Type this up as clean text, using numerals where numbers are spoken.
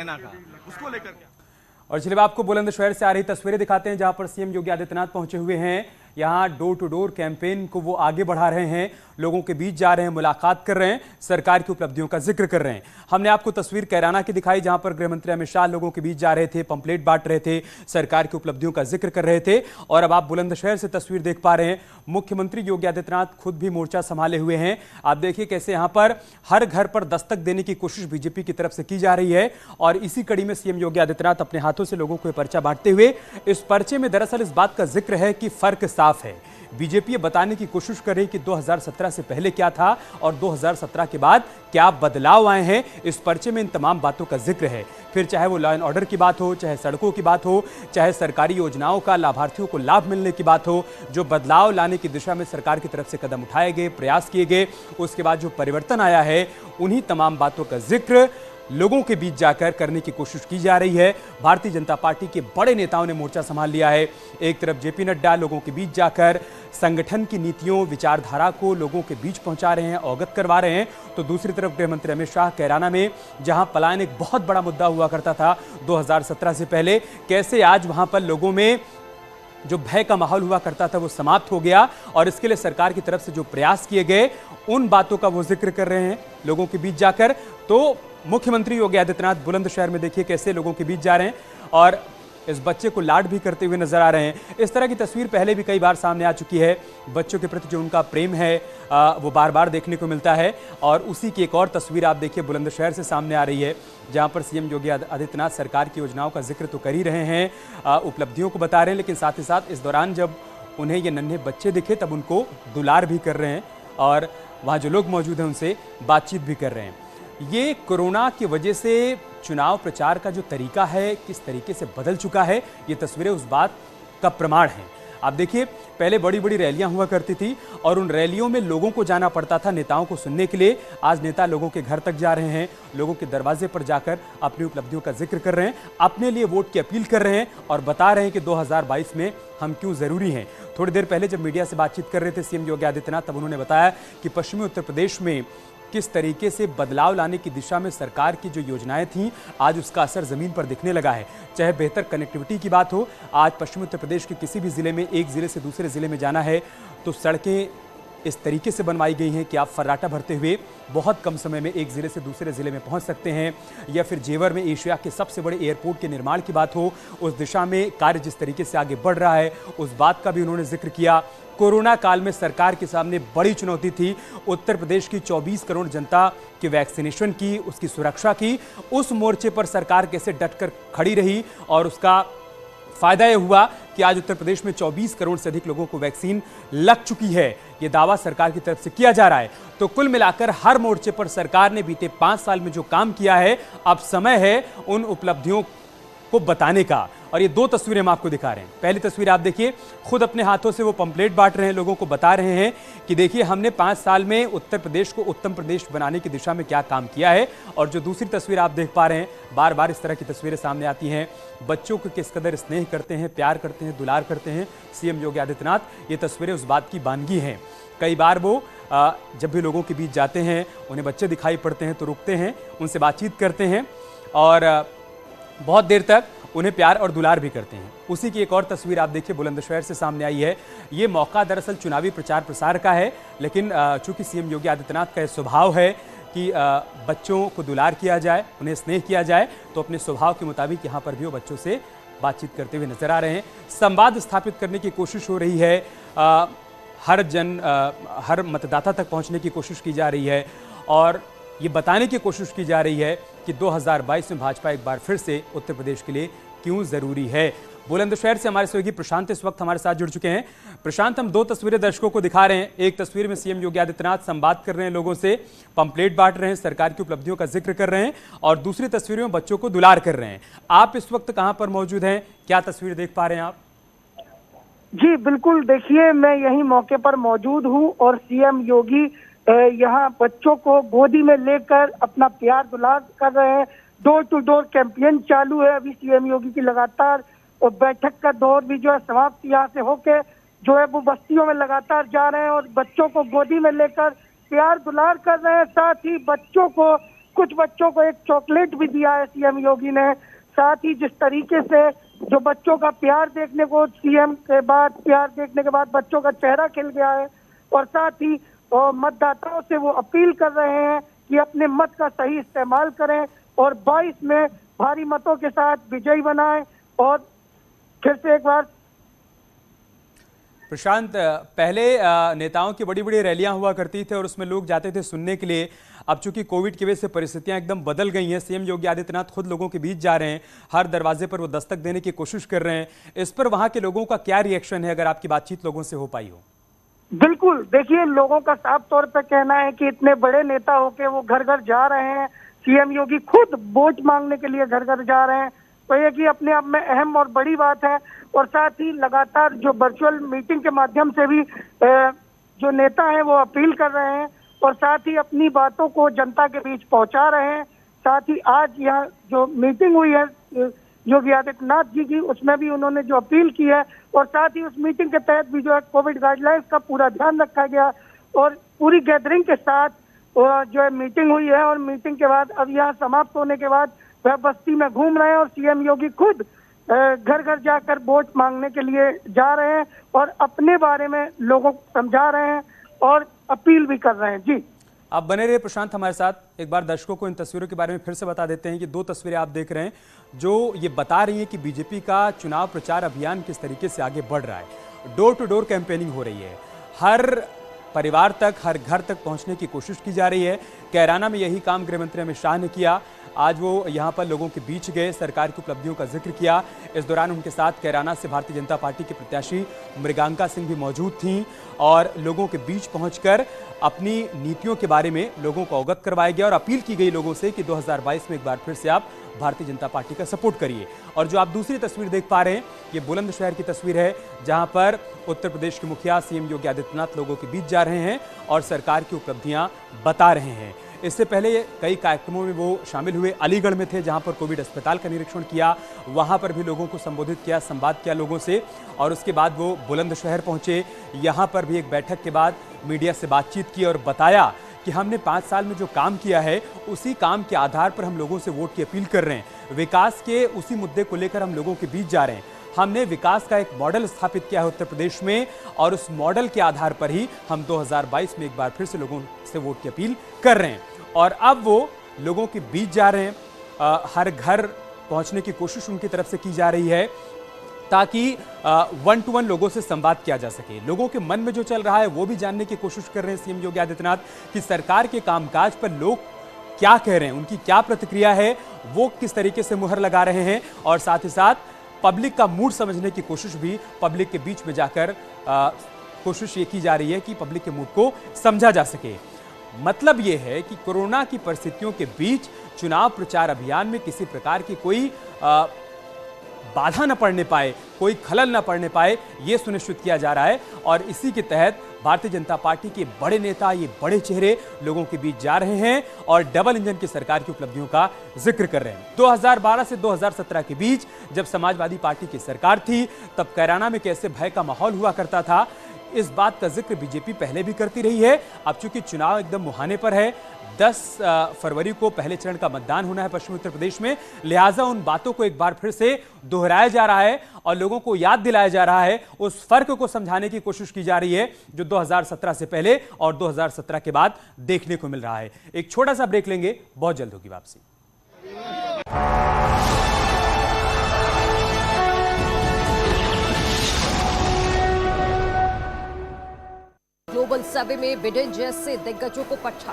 का उसको लेकर। और चलिए आपको बुलंदशहर से आ रही तस्वीरें दिखाते हैं जहां पर सीएम योगी आदित्यनाथ पहुंचे हुए हैं। यहां डोर टू डोर कैंपेन को वो आगे बढ़ा रहे हैं, लोगों के बीच जा रहे हैं, मुलाकात कर रहे हैं, सरकार की उपलब्धियों का जिक्र कर रहे हैं। हमने आपको तस्वीर कैराना की दिखाई जहां पर गृहमंत्री अमित शाह लोगों के बीच जा रहे थे, पंपलेट बांट रहे थे, सरकार की उपलब्धियों का जिक्र कर रहे थे। और अब आप बुलंदशहर से तस्वीर देख पा रहे हैं, मुख्यमंत्री योगी आदित्यनाथ खुद भी मोर्चा संभाले हुए हैं। आप देखिए कैसे यहां पर हर घर पर दस्तक देने की कोशिश बीजेपी की तरफ से की जा रही है। और इसी कड़ी में सीएम योगी आदित्यनाथ अपने हाथों से लोगों को पर्चा बांटते हुए, इस पर्चे में दरअसल इस बात का जिक्र है कि फर्क साफ है। बीजेपी ये बताने की कोशिश कर रही है कि 2017 से पहले क्या था और 2017 के बाद क्या बदलाव आए हैं। इस पर्चे में इन तमाम बातों का जिक्र है। फिर चाहे वो लॉ एंड ऑर्डर की बात हो, चाहे सड़कों की बात हो, चाहे सरकारी योजनाओं का लाभार्थियों को लाभ मिलने की बात हो, जो बदलाव लाने की दिशा में सरकार की तरफ से कदम उठाए गए, प्रयास किए गए, उसके बाद जो परिवर्तन आया है, उन्हीं तमाम बातों का जिक्र लोगों के बीच जाकर करने की कोशिश की जा रही है। भारतीय जनता पार्टी के बड़े नेताओं ने मोर्चा संभाल लिया है। एक तरफ जेपी नड्डा लोगों के बीच जाकर संगठन की नीतियों, विचारधारा को लोगों के बीच पहुंचा रहे हैं, अवगत करवा रहे हैं, तो दूसरी तरफ गृहमंत्री अमित शाह कैराना में, जहां पलायन एक बहुत बड़ा मुद्दा हुआ करता था 2017 से पहले, कैसे आज वहां पर लोगों में जो भय का माहौल हुआ करता था वो समाप्त हो गया। और इसके लिए सरकार की तरफ से जो प्रयास किए गए, उन बातों का वो जिक्र कर रहे हैं लोगों के बीच जाकर। तो मुख्यमंत्री योगी आदित्यनाथ बुलंदशहर में देखिए कैसे लोगों के बीच जा रहे हैं और इस बच्चे को लाड भी करते हुए नजर आ रहे हैं। इस तरह की तस्वीर पहले भी कई बार सामने आ चुकी है। बच्चों के प्रति जो उनका प्रेम है वो बार बार देखने को मिलता है। और उसी की एक और तस्वीर आप देखिए बुलंदशहर से सामने आ रही है, जहां पर सीएम योगी आदित्यनाथ सरकार की योजनाओं का जिक्र तो कर ही रहे हैं, उपलब्धियों को बता रहे हैं, लेकिन साथ ही साथ इस दौरान जब उन्हें ये नन्हे बच्चे दिखे तब उनको दुलार भी कर रहे हैं और वहाँ जो लोग मौजूद हैं उनसे बातचीत भी कर रहे हैं। ये कोरोना की वजह से चुनाव प्रचार का जो तरीका है किस तरीके से बदल चुका है, ये तस्वीरें उस बात का प्रमाण हैं। आप देखिए पहले बड़ी बड़ी रैलियां हुआ करती थी और उन रैलियों में लोगों को जाना पड़ता था नेताओं को सुनने के लिए। आज नेता लोगों के घर तक जा रहे हैं, लोगों के दरवाजे पर जाकर अपनी उपलब्धियों का जिक्र कर रहे हैं, अपने लिए वोट की अपील कर रहे हैं और बता रहे हैं कि 2022 में हम क्यों जरूरी हैं। थोड़ी देर पहले जब मीडिया से बातचीत कर रहे थे सीएम योगी आदित्यनाथ, तब उन्होंने बताया कि पश्चिमी उत्तर प्रदेश में किस तरीके से बदलाव लाने की दिशा में सरकार की जो योजनाएं थीं, आज उसका असर जमीन पर दिखने लगा है। चाहे बेहतर कनेक्टिविटी की बात हो, आज पश्चिमी उत्तर प्रदेश के किसी भी जिले में एक जिले से दूसरे जिले में जाना है तो सड़कें इस तरीके से बनवाई गई हैं कि आप फर्राटा भरते हुए बहुत कम समय में एक जिले से दूसरे जिले में पहुंच सकते हैं। या फिर जेवर में एशिया के सबसे बड़े एयरपोर्ट के निर्माण की बात हो, उस दिशा में कार्य जिस तरीके से आगे बढ़ रहा है, उस बात का भी उन्होंने जिक्र किया। कोरोना काल में सरकार के सामने बड़ी चुनौती थी उत्तर प्रदेश की 24 करोड़ जनता की वैक्सीनेशन की, उसकी सुरक्षा की। उस मोर्चे पर सरकार कैसे डटकर खड़ी रही और उसका फायदा यह हुआ कि आज उत्तर प्रदेश में 24 करोड़ से अधिक लोगों को वैक्सीन लग चुकी है। यह दावा सरकार की तरफ से किया जा रहा है। तो कुल मिलाकर हर मोर्चे पर सरकार ने बीते 5 साल में जो काम किया है, अब समय है उन उपलब्धियों को बताने का। और ये दो तस्वीरें हम आपको दिखा रहे हैं। पहली तस्वीर आप देखिए, खुद अपने हाथों से वो पंपलेट बांट रहे हैं, लोगों को बता रहे हैं कि देखिए हमने 5 साल में उत्तर प्रदेश को उत्तम प्रदेश बनाने की दिशा में क्या काम किया है। और जो दूसरी तस्वीर आप देख पा रहे हैं, बार बार इस तरह की तस्वीरें सामने आती हैं, बच्चों को किस कदर स्नेह करते हैं, प्यार करते हैं, दुलार करते हैं सीएम योगी आदित्यनाथ। ये तस्वीरें उस बात की बानगी हैं। कई बार वो जब भी लोगों के बीच जाते हैं, उन्हें बच्चे दिखाई पड़ते हैं तो रुकते हैं, उनसे बातचीत करते हैं और बहुत देर तक उन्हें प्यार और दुलार भी करते हैं। उसी की एक और तस्वीर आप देखिए बुलंदशहर से सामने आई है। ये मौका दरअसल चुनावी प्रचार प्रसार का है, लेकिन चूंकि सीएम योगी आदित्यनाथ का स्वभाव है कि बच्चों को दुलार किया जाए, उन्हें स्नेह किया जाए, तो अपने स्वभाव के मुताबिक यहाँ पर भी वो बच्चों से बातचीत करते हुए नजर आ रहे हैं। संवाद स्थापित करने की कोशिश हो रही है, हर मतदाता तक पहुँचने की कोशिश की जा रही है और ये बताने की कोशिश की जा रही है कि 2022 में भाजपा एक बार फिर से उत्तर प्रदेश के लिए क्यों जरूरी है। बुलंदशहर से हमारे सहयोगी प्रशांत इस वक्त हमारे साथ जुड़ चुके हैं। प्रशांत, हम दो तस्वीरें दर्शकों को दिखा रहे हैं। एक तस्वीर में सीएम योगी आदित्यनाथ संवाद कर रहे हैं, लोगों से पंपलेट बांट रहे हैं, सरकार की उपलब्धियों का जिक्र कर रहे हैं और दूसरी तस्वीर में बच्चों को दुलार कर रहे हैं। आप इस वक्त कहां पर मौजूद हैं, क्या तस्वीर देख पा रहे हैं आप? जी बिल्कुल, देखिए मैं यही मौके पर मौजूद हूं और सीएम योगी यहाँ बच्चों को गोदी में लेकर अपना प्यार दुलार कर रहे हैं। डोर टू डोर कैंपेन चालू है अभी सीएम योगी की लगातार, और बैठक का दौर भी जो है समाप्त यहाँ से होके जो है वो बस्तियों में लगातार जा रहे हैं और बच्चों को गोदी में लेकर प्यार दुलार कर रहे हैं। साथ ही बच्चों को कुछ बच्चों को एक चॉकलेट भी दिया है सीएम योगी ने। साथ ही जिस तरीके से जो बच्चों का प्यार देखने को सीएम के बाद प्यार देखने के बाद बच्चों का चेहरा खिल गया है, और साथ ही मतदाताओं से वो अपील कर रहे हैं कि अपने मत का सही इस्तेमाल करें और 22 में भारी मतों के साथ विजयी बनाएं। और फिर से एक बार प्रशांत, पहले नेताओं की बड़ी बड़ी रैलियां हुआ करती थे और उसमें लोग जाते थे सुनने के लिए। अब चूंकि कोविड की वजह से परिस्थितियां एकदम बदल गई हैं, सीएम योगी आदित्यनाथ खुद लोगों के बीच जा रहे हैं, हर दरवाजे पर वो दस्तक देने की कोशिश कर रहे हैं। इस पर वहां के लोगों का क्या रिएक्शन है, अगर आपकी बातचीत लोगों से हो पाई हो? बिल्कुल, देखिए लोगों का साफ तौर पर कहना है कि इतने बड़े नेता होके वो घर घर जा रहे हैं, सीएम योगी खुद वोट मांगने के लिए घर घर जा रहे हैं, तो ये कि अपने आप में अहम और बड़ी बात है। और साथ ही लगातार जो वर्चुअल मीटिंग के माध्यम से भी जो नेता हैं वो अपील कर रहे हैं और साथ ही अपनी बातों को जनता के बीच पहुंचा रहे हैं। साथ ही आज यहाँ जो मीटिंग हुई है योगी आदित्यनाथ जी की, उसमें भी उन्होंने जो अपील की है और साथ ही उस मीटिंग के तहत भी जो है कोविड गाइडलाइंस का पूरा ध्यान रखा गया और पूरी गैदरिंग के साथ जो है मीटिंग हुई है। और मीटिंग के बाद अब यहाँ समाप्त होने के बाद वह बस्ती में घूम रहे हैं और सीएम योगी खुद घर घर जाकर वोट मांगने के लिए जा रहे हैं और अपने बारे में लोगों को समझा रहे हैं और अपील भी कर रहे हैं। जी, आप बने रहे प्रशांत हमारे साथ। एक बार दर्शकों को इन तस्वीरों के बारे में फिर से बता देते हैं कि दो तस्वीरें आप देख रहे हैं जो ये बता रही हैं कि बीजेपी का चुनाव प्रचार अभियान किस तरीके से आगे बढ़ रहा है। डोर टू डोर कैंपेनिंग हो रही है, हर परिवार तक, हर घर तक पहुंचने की कोशिश की जा रही है। कैराना में यही काम गृह मंत्री अमित शाह ने किया। आज वो यहां पर लोगों के बीच गए, सरकार की उपलब्धियों का जिक्र किया। इस दौरान उनके साथ कैराना से भारतीय जनता पार्टी की प्रत्याशी मृगांका सिंह भी मौजूद थीं और लोगों के बीच पहुंचकर अपनी नीतियों के बारे में लोगों को अवगत करवाया गया और अपील की गई लोगों से कि 2022 में एक बार फिर से आप भारतीय जनता पार्टी का सपोर्ट करिए। और जो आप दूसरी तस्वीर देख पा रहे हैं, ये बुलंदशहर की तस्वीर है जहां पर उत्तर प्रदेश के मुखिया सीएम योगी आदित्यनाथ लोगों के बीच जा रहे हैं और सरकार की उपलब्धियां बता रहे हैं। इससे पहले कई कार्यक्रमों में वो शामिल हुए। अलीगढ़ में थे जहां पर कोविड अस्पताल का निरीक्षण किया, वहां पर भी लोगों को संबोधित किया, संवाद किया लोगों से। और उसके बाद वो बुलंदशहर पहुंचे, यहां पर भी एक बैठक के बाद मीडिया से बातचीत की और बताया कि हमने 5 साल में जो काम किया है उसी काम के आधार पर हम लोगों से वोट की अपील कर रहे हैं। विकास के उसी मुद्दे को लेकर हम लोगों के बीच जा रहे हैं। हमने विकास का एक मॉडल स्थापित किया है उत्तर प्रदेश में और उस मॉडल के आधार पर ही हम 2022 में एक बार फिर से लोगों से वोट की अपील कर रहे हैं। और अब वो लोगों के बीच जा रहे हैं, हर घर पहुंचने की कोशिश उनकी तरफ से की जा रही है ताकि 1 to 1 लोगों से संवाद किया जा सके। लोगों के मन में जो चल रहा है वो भी जानने की कोशिश कर रहे हैं सीएम योगी आदित्यनाथ कि सरकार के कामकाज पर लोग क्या कह रहे हैं, उनकी क्या प्रतिक्रिया है, वो किस तरीके से मुहर लगा रहे हैं। और साथ ही साथ पब्लिक का मूड समझने की कोशिश भी पब्लिक के बीच में जाकर कोशिश ये की जा रही है कि पब्लिक के मूड को समझा जा सके। मतलब ये है कि कोरोना की परिस्थितियों के बीच चुनाव प्रचार अभियान में किसी प्रकार की कोई बाधा न पड़ने पाए, कोई खलल न पड़ने पाए, ये सुनिश्चित किया जा रहा है। और इसी के तहत भारतीय जनता पार्टी के बड़े नेता, ये बड़े चेहरे लोगों के बीच जा रहे हैं और डबल इंजन की सरकार की उपलब्धियों का जिक्र कर रहे हैं। 2012 से 2017 के बीच जब समाजवादी पार्टी की सरकार थी तब कैराना में कैसे भय का माहौल हुआ करता था, इस बात का जिक्र बीजेपी पहले भी करती रही है। अब चूंकि चुनाव एकदम मुहाने पर है, 10 फरवरी को पहले चरण का मतदान होना है पश्चिमी उत्तर प्रदेश में, लिहाजा उन बातों को एक बार फिर से दोहराया जा रहा है और लोगों को याद दिलाया जा रहा है, उस फर्क को समझाने की कोशिश की जा रही है जो 2017 से पहले और 2017 के बाद देखने को मिल रहा है। एक छोटा सा ब्रेक लेंगे, बहुत जल्द होगी वापसी। ग्लोबल सर्वे में बिडेन जैसे दिग्गजों को पछाड़,